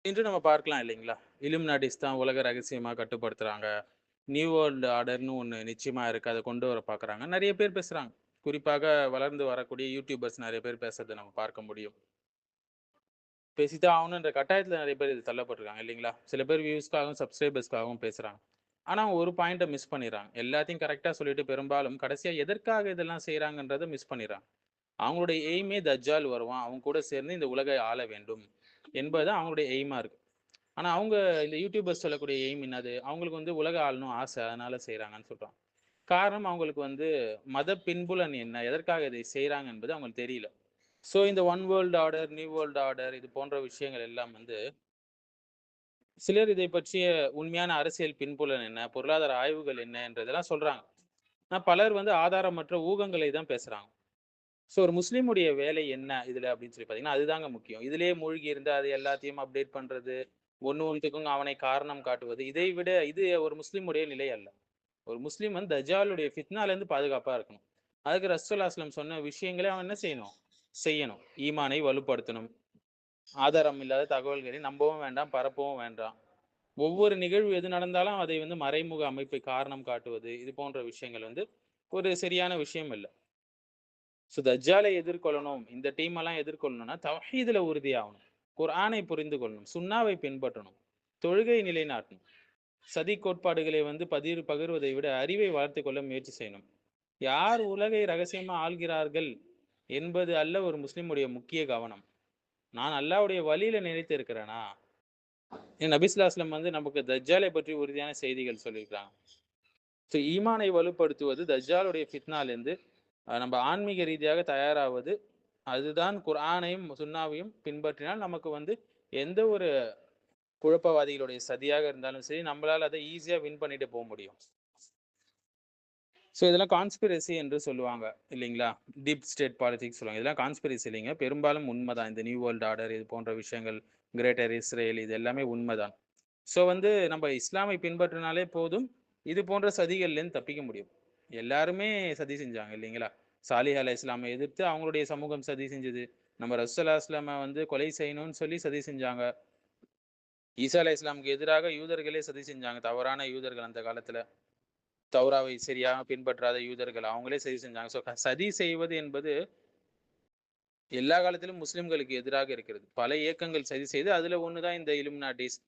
இன்று நம்ம பார்க்கலாம் இல்லைங்களா? இலுமினாட்டிஸ் தான் உலக ரகசியமா கட்டுப்படுத்துறாங்க. நியூ வேர்ல்டு ஆர்டர்ன்னு ஒண்ணு நிச்சயமா இருக்கு. அத கொண்டு வர பார்க்குறாங்க. நெறைய பேர் பேசுறாங்க. குறிப்பாக வளர்ந்து வரக்கூடிய யூடியூபர்ஸ் நெறைய பேர் பேசுறத நம்ம பார்க்க முடியும். பேசித்தான் ஆகணுன்ற கட்டாயத்துல நெறைய பேர் இது தள்ளப்பட்டுருக்காங்க இல்லைங்களா? சில பேர் வியூஸ்க்காகவும், சப்ஸ்கிரைபர்ஸ்க்காகவும் பேசுறாங்க. ஆனா ஒரு பாயிண்ட்ட மிஸ் பண்ணிர்றாங்க. எல்லாத்தையும் கரெக்ட்டா சொல்லிட்டு பெரும்பாலும் கடைசியா எதற்காக இதெல்லாம் செய்றாங்கன்றத மிஸ் பண்ணிர்றாங்க. அவங்களுடைய எய்மே தஜ்ஜால் வருவான். அவங்க கூட சேர்ந்து இந்த உலகை ஆள வேண்டும் என்பது அவங்களுடைய எய்மா இருக்கு. ஆனா அவங்க இந்த யூடியூபர்ஸ் சொல்லக்கூடிய எய்ம் என்னது? அவங்களுக்கு வந்து உலக ஆளணும் ஆசை. அதனால செய்றாங்கன்னு சொல்றாங்க. காரணம் அவங்களுக்கு வந்து மத பின்புலம் என்ன? எதற்காக இதை செய்றாங்க என்பது அவங்களுக்கு தெரியல. ஸோ இந்த one world order, new world order இது போன்ற விஷயங்கள் எல்லாம் வந்து சிலர் இதை பற்றிய உண்மையான அரசியல் பின்புலம் என்ன? பொருளாதார ஆய்வுகள் என்ன? என்றதெல்லாம் சொல்றாங்க. ஆனா பலர் வந்து ஆதாரமற்ற ஊகங்களை தான் பேசுறாங்க. ஸோ ஒரு முஸ்லீமுடைய வேலை என்ன இதுல அப்படின்னு சொல்லி பார்த்தீங்கன்னா, அதுதாங்க முக்கியம். இதிலேயே மூழ்கி இருந்து அது எல்லாத்தையும் அப்டேட் பண்றது, ஒண்ணுத்துக்கும் அவனை காரணம் காட்டுவது, இதை விட இது ஒரு முஸ்லீமுடைய நிலை அல்ல. ஒரு முஸ்லீம் வந்து தஜ்ஜாலுடைய ஃபித்னாலேருந்து பாதுகாப்பா இருக்கணும். அதுக்கு ரசூலுல்லாஹி அலைஹி வஸல்லம் சொன்ன விஷயங்கள அவன் என்ன செய்யணும்? செய்யணும். ஈமானை வலுப்படுத்தணும். ஆதாரம் இல்லாத தகவல்களை நம்பவும் வேண்டாம், பரப்பவும் வேண்டாம். ஒவ்வொரு நிகழ்வு எது நடந்தாலும் அதை வந்து மறைமுக அமைப்பை காரணம் காட்டுவது, இது போன்ற விஷயங்கள் வந்து ஒரு சரியான விஷயம் இல்ல. தஜ்ஜாலை எதிர்கொள்ளணும். இந்த டீம் எல்லாம் எதிர்கொள்ளணும்னா, தௌஹீதுல உறுதியாகணும். குர்ஆனை புரிந்து கொள்ளணும். சுன்னாவை பின்பற்றணும். தொழுகை நிலைநாட்டணும். சதி கோட்பாடுகளை வந்து பகிர்வதை விட அறிவை வளர்த்துக் கொள்ள முயற்சி செய்யணும். யார் உலகை ரகசியமா ஆள்கிறார்கள் என்பது அல்ல ஒரு முஸ்லிமுடைய முக்கிய கவனம். நான் அல்லாஹ்வுடைய வழியில நிலைத்து இருக்கிறேனா? நபி ஸல்லல்லாஹு அலைஹி வஸல்லம் வந்து நமக்கு தஜ்ஜாலை பற்றி உறுதியான செய்திகள் சொல்லியிருக்காங்க. ஈமானை வலுப்படுத்துவது தஜ்ஜாலுடைய ஃபித்னாலேருந்து நம்ம ஆன்மீக ரீதியாக தயாராவது, அதுதான் குர்ஆனையும், சுன்னாவையும் பின்பற்றினால் நமக்கு வந்து எந்த ஒரு குழப்பவாதிகளுடைய சதியாக இருந்தாலும் சரி, நம்மளால அத ஈஸியா வின் பண்ணிட்டு முடியும். இதெல்லாம் கான்ஸ்பிரசி என்று சொல்லுவாங்க இல்லைங்களா? டீப் ஸ்டேட் பாலிடிக்ஸ் சொல்லுவாங்க. இதெல்லாம் கான்ஸ்பிரசி இல்லைங்க. பெரும்பாலும் உண்மதான். இந்த நியூ வேர்ல்ட் ஆர்டர் இது போன்ற விஷயங்கள், கிரேட்டர் இஸ்ரேல் இது எல்லாமே உண்மதான். வந்து நம்ம இஸ்லாமை பின்பற்றினாலே போதும். இது போன்ற சதிகள்லேருந்து தப்பிக்க முடியும். எல்லாருமே சதி செஞ்சாங்க இல்லைங்களா? சாலிஹ் அலைஹிஸ்ஸலாம எதிர்த்து அவங்களுடைய சமூகம் சதி செஞ்சது. நம்ம ரசூலுல்லாஹி அலைஹி வஸல்லம் வந்து கொலை செய்யணும்னு சொல்லி சதி செஞ்சாங்க. ஈசா அலைஹிஸ்ஸலாமுக்கு எதிராக யூதர்களே சதி செஞ்சாங்க. தவறான யூதர்கள் அந்த காலத்துல. தௌராவை சரியாக பின்பற்றாத யூதர்கள் அவங்களே சதி செஞ்சாங்க. சதி செய்வது என்பது எல்லா காலத்திலும் முஸ்லிம்களுக்கு எதிராக இருக்கிறது. பல இயக்கங்கள் சதி செய்து அதுல ஒண்ணுதான் இந்த இலுமினாட்டிஸ்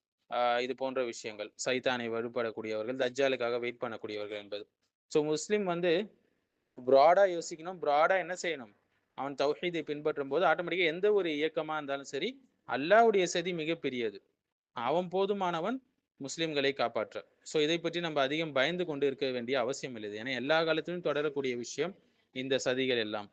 இது போன்ற விஷயங்கள். சைத்தானை வழிபடக்கூடியவர்கள், தஜ்ஜாலுக்காக வெயிட் பண்ணக்கூடியவர்கள் என்பது. முஸ்லிம் வந்து ப்ராடா யோசிக்கணும். ப்ராடா என்ன செய்யணும்? அவன் தௌஹீதை பின்பற்றும்போது ஆட்டோமேட்டிக்கா எந்த ஒரு இயக்கமா இருந்தாலும் சரி, அல்லாஹ்வுடைய சதி மிகப்பெரியது. அவன் போதுமானவன் முஸ்லிம்களை காப்பாற்ற. இதை பற்றி நம்ம அதிகம் பயந்து கொண்டு இருக்க வேண்டிய அவசியம் இல்லை. ஏன்னா எல்லா காலத்திலும் தொடரக்கூடிய விஷயம் இந்த சதிகள் எல்லாம்.